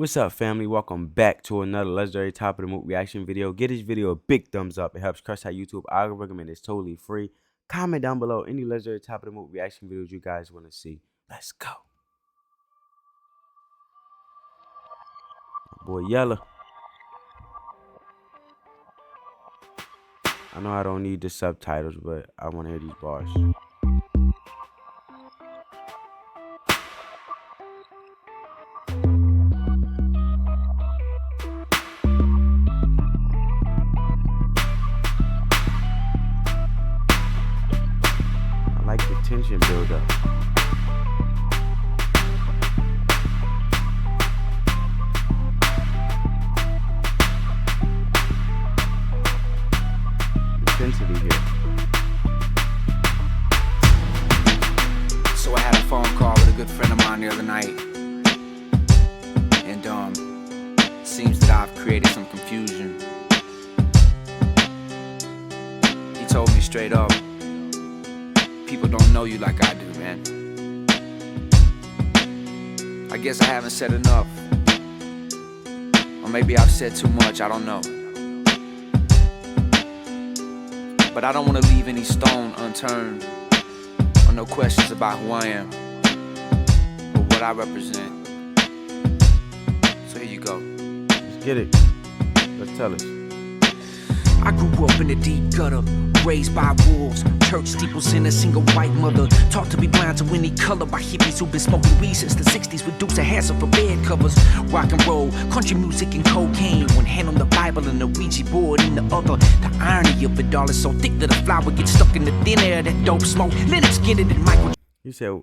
What's up, family? Welcome back to another legendary top of the moot reaction video. Give this video a big thumbs up. It helps crush our YouTube algorithm and it's totally free. Comment down below any legendary top of the moot reaction videos you guys want to see. Let's go. Boy, Yella. I know I don't need the subtitles, but I want to hear these bars. I like the tension build up. Intensity here. So I had a phone call with a good friend of mine the other night, and seems that I've created some confusion. He told me straight up, people don't know you like I do, man. I guess I haven't said enough, or maybe I've said too much, I don't know. But I don't want to leave any stone unturned, or no questions about who I am, or what I represent. So here you go. Let's get it. Let's tell us. I grew up in a deep gutter, raised by wolves, church steeples and a single white mother. Taught to be blind to any color by hippies who've been smoking weed since the 60s with dukes of hassle for bed covers. Rock and roll, country music and cocaine. One hand on the Bible and the Ouija board in the other. The irony of it all is so thick that a flower gets stuck in the thin air. That dope smoke, Lennox Skinner and Michael. You said,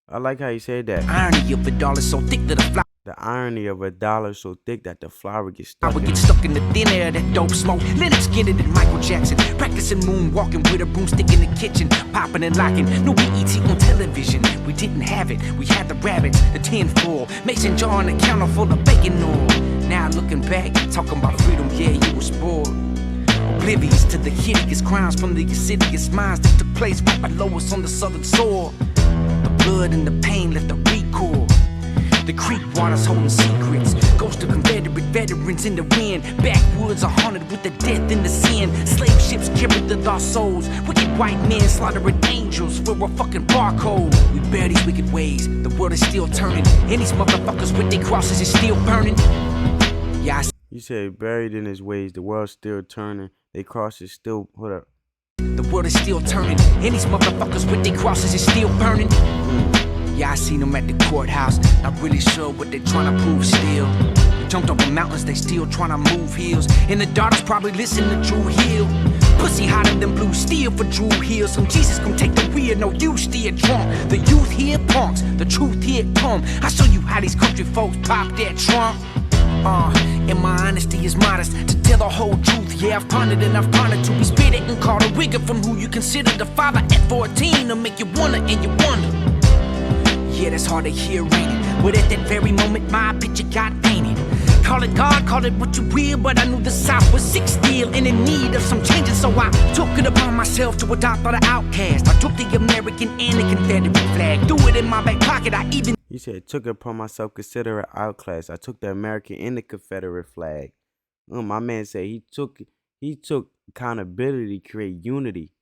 I like how you said that. Irony of it all is so thick that a flower. The irony of $1 so thick that the flower gets I stuck would get stuck in the thin air, that dope smoke. Lennox Skinner and Michael Jackson, practicing moonwalking with a broomstick in the kitchen, popping and locking. No BET on television, we didn't have it. We had the rabbits, the tin foil, mason jar on the counter full of bacon oil. Now looking back, talking about freedom, yeah, you were spoiled. Oblivious to the hideous crimes from the insidious minds that took place right below us on the southern shore. The blood and the pain left a recoil. The creek waters holding secrets. Ghosts of Confederate veterans in the wind. Backwoods are haunted with the death and the sin. Slave ships carried the lost souls. Wicked white men slaughtering angels for a fucking barcode. We bear these wicked ways. The world is still turning. And these motherfuckers with their crosses is still burning. Yeah, You said buried in his ways, the world's still turning. They crosses still. Hold up. the world is still turning. And these motherfuckers with their crosses is still burning. Yeah, I seen them at the courthouse. Not really sure what they trying to prove still. They jumped over mountains, they still trying to move hills. And the daughters probably listen to Drew Hill. Pussy hotter than blue steel for Drew Hill. Some Jesus gon' take the wheel, no you steer drunk. The youth here punks, the truth here come. I show you how these country folks pop their trunk. And my honesty is modest. To tell the whole truth, yeah, I've pondered and I've pondered. To be spit it and called a rigger from who you consider the father at 14. To make you wonder and you wonder. Yeah, that's hard to hear, ain't it? But at that very moment, my picture got painted. Call it God, call it what you will, but I knew the South was sick still and in need of some changes, so I took it upon myself to adopt all the outcasts. I took the American and the Confederate flag, threw it in my back pocket. I even He said, took it upon myself, consider it outclass. I took the American and the Confederate flag. My man said he took accountability to create unity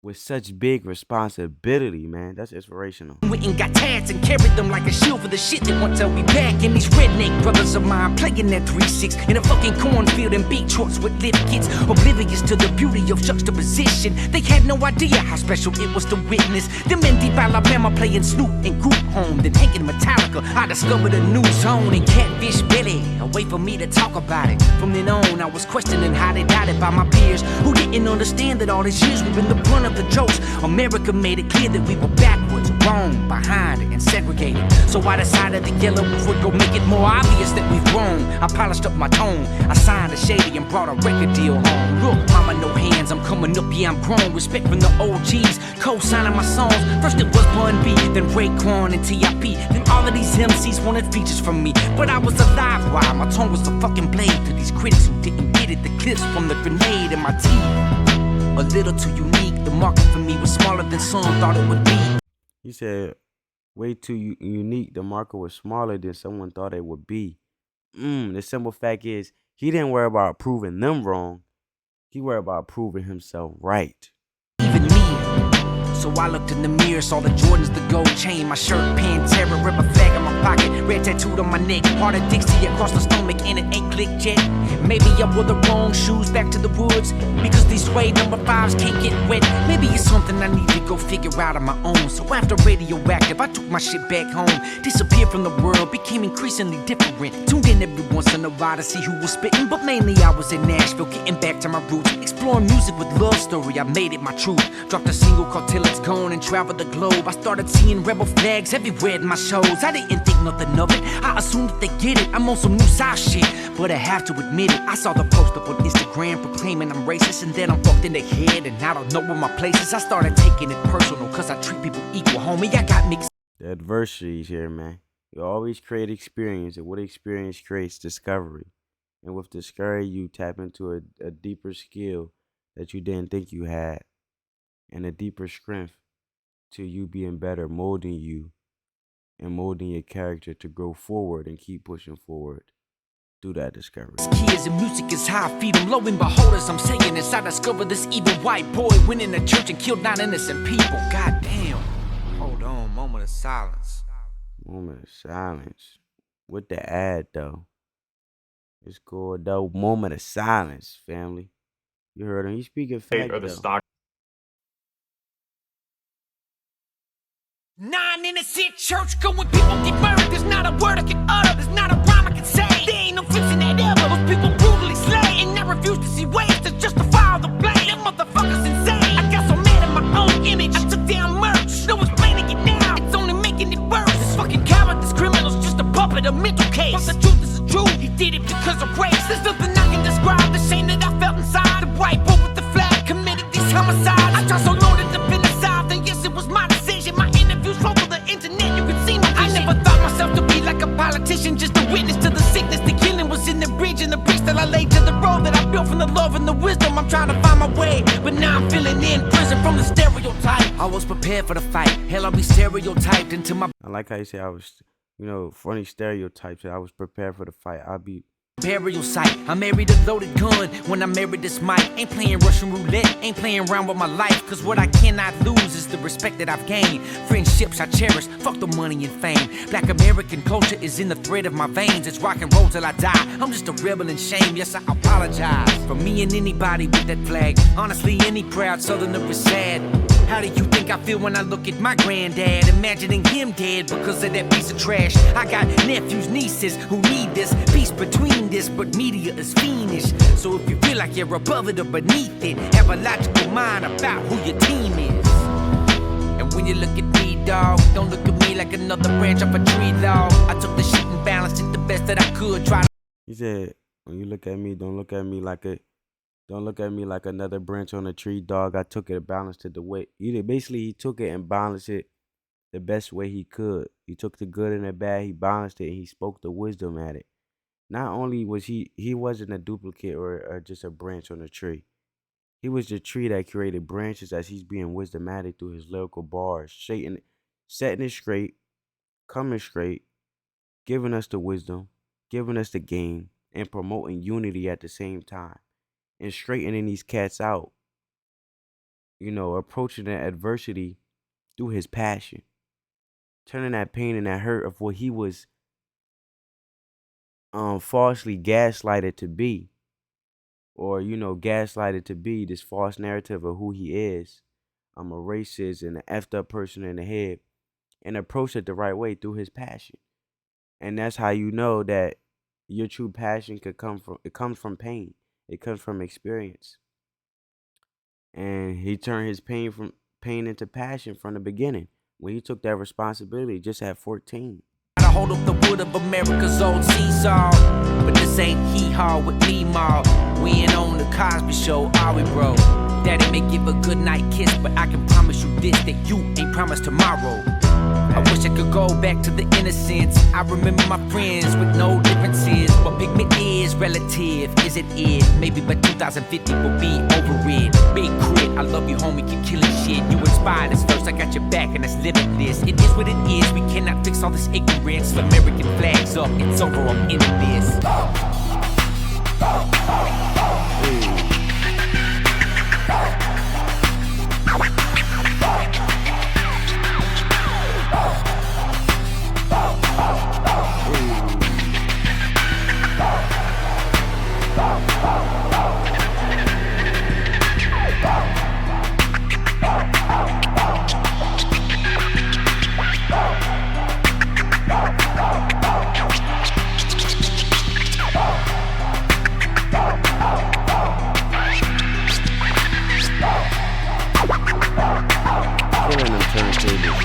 with such big responsibility, man. That's inspirational. went and got tats and carried them like a shield for the shit that won't tell me back. And these redneck brothers of mine playing that 3-6 in a fucking cornfield and beat shorts with lift kits, oblivious to the beauty of juxtaposition. They had no idea how special it was to witness them in deep Alabama playing Snoop and Group Home, then hanging Metallica. I discovered a new zone in Catfish Billy, a way for me to talk about it. From then on, I was questioning how they doubted by my peers who didn't understand that all these years we've been the brunt of the jokes. America made it clear that we were backwards, wrong, behind, and segregated. So I decided the Yelawolf would go make it more obvious that we've grown. I polished up my tone, I signed a shady and brought a record deal home. Look, mama, no hands, I'm coming up, yeah, I'm grown. Respect from the OGs, co-signing my songs. First it was Bun B, then Raekwon and T.I.P. Then all of these MCs wanted features from me, but I was a live wire. My tongue was a fucking blade to these critics who didn't get it. The clips from the grenade in my teeth. A little too unique, the market for me was smaller than some thought it would be. He said, way too unique. The market was smaller than someone thought it would be. The simple fact is, he didn't worry about proving them wrong. He worried about proving himself right. Even me. So I looked in the mirror, saw the Jordans, the gold chain, my shirt, pin, terror, rubber flag in my pocket, red tattooed on my neck, part of Dixie across the stomach, and it ain't clicked yet. Maybe I wore the wrong shoes back to the woods, because these suede number 5s can't get wet. Maybe it's something I need to go figure out on my own. So after Radioactive, I took my shit back home, disappeared from the world, became increasingly different. Tuned in every once in a while to see who was spitting, but mainly I was in Nashville, getting back to my roots, exploring music with love story. I made it my truth. Dropped a single called Till It's Gone and traveled the globe. I started seeing rebel flags everywhere in my shows. I didn't think nothing of it, I assumed that they get it. I'm on some new South shit, but I have to admit it. I saw the post up on Instagram proclaiming I'm racist, and then I'm fucked in the head and I don't know where my place is. I started taking it personal, cause I treat people equal, homie. I got mixed. The adversities here, man. You always create experience, and what experience creates discovery. And with discovery, you tap into a deeper skill that you didn't think you had, and a deeper strength to you being better, molding you and molding your character to grow forward and keep pushing forward through that discovery. Kids and music is how I feed them. Lo and behold, as I'm saying this, I discovered this evil white boy went in a church and killed 9 innocent people. God damn. Hold on, moment of silence. Moment of silence. With the ad, though. It's called, though, moment of silence, family. You heard him. He's speaking fact, Or the though. stock. 9 innocent church going, people get murdered. There's not a word I can utter, there's not a rhyme I can say. There ain't no fixing that ever. Those people brutally slay, and I refuse to see ways to justify all the blame. Them motherfuckers insane. I got so mad at my own image, I took down merch. No explaining it now, it's only making it worse. This fucking coward, this criminal's just a puppet, a mental case. But the truth is the truth, he did it because of race. There's nothing I can describe the shame that I felt inside. The white boy with the flag committed these homicides. I tried so long to defend the side, then yes, it was my decision. My interviews roll over the internet, you can see my vision. I never thought myself to be like a politician, just a witness to the sickness. The killing was in the bridge and the bricks that I laid to the road that I built from the love and the wisdom. I'm trying to find my way, but now I'm feeling in prison from the stereotype. I was prepared for the fight, hell, I'll be stereotyped into my I like how you say I was, funny stereotypes. I was prepared for the fight. I'll be burial site. I married a loaded gun when I married this mic. Ain't playing Russian roulette, ain't playing around with my life. Cause what I cannot lose is the respect that I've gained. Friendships I cherish, fuck the money and fame. Black American culture is in the thread of my veins. It's rock and roll till I die. I'm just a rebel in shame, yes I apologize. For me and anybody with that flag. Honestly, any proud southerner is sad. How do you think I feel when I look at my granddad? Imagining him dead because of that piece of trash. I got nephews, nieces who need this peace between this, but media is fiendish. So if you feel like you're above it or beneath it, have a logical mind about who your team is. And when you look at me, dog, don't look at me like another branch off a tree, dog. I took the shit and balanced it the best that I could. He said, when you look at me, don't look at me like another branch on a tree, dog. I took it and balanced it the way he took it and balanced it the best way he could. He took the good and the bad, he balanced it, and he spoke the wisdom at it. Not only was he wasn't a duplicate or just a branch on a tree. He was the tree that created branches as he's being wisdomatic through his lyrical bars, setting it straight, coming straight, giving us the wisdom, giving us the game, and promoting unity at the same time. And straightening these cats out, approaching that adversity through his passion, turning that pain and that hurt of what he was falsely gaslighted to be, or gaslighted to be, this false narrative of who he is. I'm a racist and an effed up person in the head, and approach it the right way through his passion. And that's how you know that your true passion comes from pain. It comes from experience. And he turned his pain into passion from the beginning when he took that responsibility just at 14. I hold up the wood of America's old seesaw, but this ain't hee-haw with me, ma. We ain't on the Cosby Show, are we, bro? Daddy may give a good night kiss, but I can promise you this, that you ain't promised tomorrow. I wish I could go back to the innocence. I remember my friends with no differences. What pigment is relative, is it it? Maybe by 2050 we'll be over it. Big crit, I love you homie, keep killing shit. You inspired us first, I got your back and that's limitless. It is what it is, we all this ignorance. American flags up, it's over, I'm in this. Killing them turntables.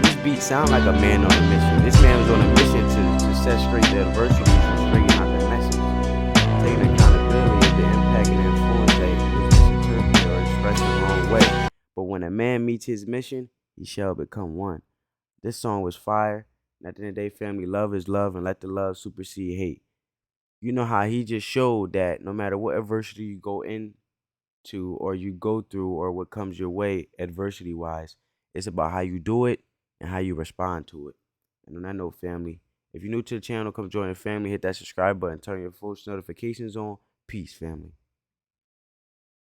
This beat sound like a man on a mission. This man was on a mission to set straight the adversities and straighten out the message, taking accountability of the impact and influence that was misinterpreted or expressed the wrong way. But when a man meets his mission, he shall become one. This song was fire. And at the end of the day, family, love is love, and let the love supersede hate. You know how he just showed that no matter what adversity you go into or you go through or what comes your way adversity wise, it's about how you do it and how you respond to it. And on that note, family, if you're new to the channel, come join the family, hit that subscribe button, turn your post notifications on. Peace, family.